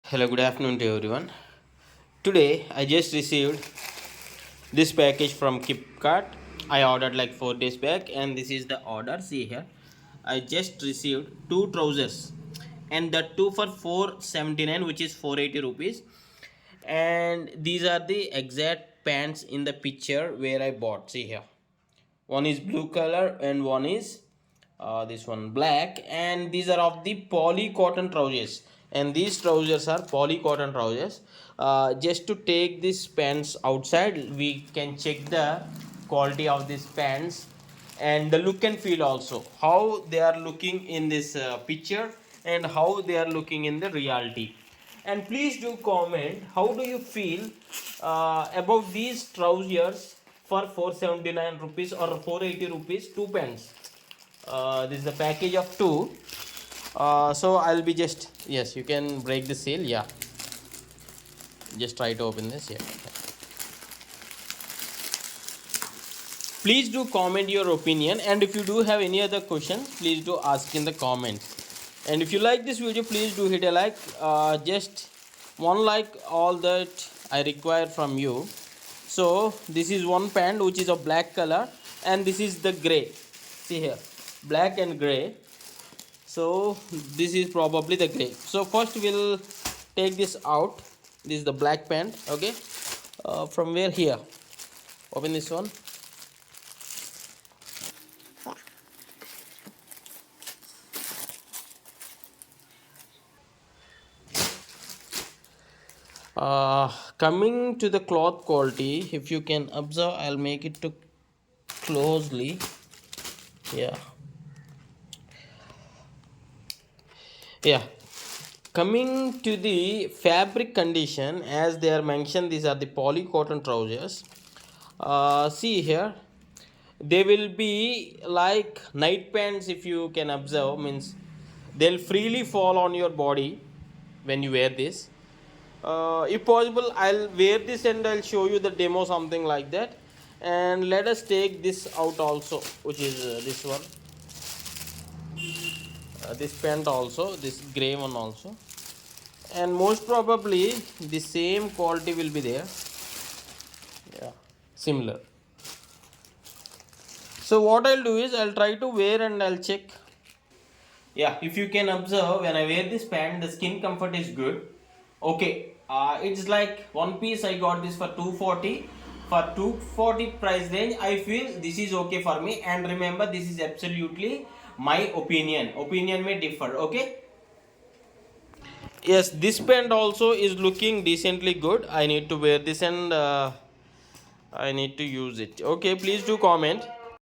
Hello, good afternoon to everyone. Today I just received this package from Kipkart. I ordered like 4 days back, and this is the order. See here, I just received two trousers, and the two for 479, which is 480 rupees. And these are the exact pants in the picture where I bought. See here, one is blue color and one is this one black, and these are of the Polycotton trousers, and these trousers are Polycotton trousers. Just to take these pants outside, we can check the quality of these pants and the look and feel also, how they are looking in this picture and how they are looking in the reality. And please do comment how do you feel about these trousers for 479 rupees or 480 rupees, two pants. This is a package of two. So I'll be just, yes, you can break the seal. Yeah, just try to open this. Yeah, please do comment your opinion, and if you do have any other questions, please do ask in the comments. And if you like this video, please do hit a like. Just one like, all that I require from you. So this is one pant which is of black color, and this is the gray. See here, black and gray. So this is probably the gray. So first we'll take this out. This is the black pant. Okay, from where? Here, open this one. Coming to the cloth quality, if you can observe, I'll make it to closely. Yeah, coming to the fabric condition, as they are mentioned, these are the Polycotton trousers. See here, they will be like night pants. If you can observe, means they'll freely fall on your body when you wear this. If possible, I'll wear this and I'll show you the demo, something like that. And let us take this out also, which is this one, this pant also, this gray one also, and most probably the same quality will be there. Yeah, similar. So what I'll do is I'll try to wear and I'll check. Yeah, if you can observe, when I wear this pant, the skin comfort is good. Okay, it's like one piece. I got this for 240. For 240 price range, I feel this is okay for me. And remember, this is absolutely my opinion may differ. Okay, yes, this pant also is looking decently good. I need to wear this, and I need to use it. Okay, please do comment.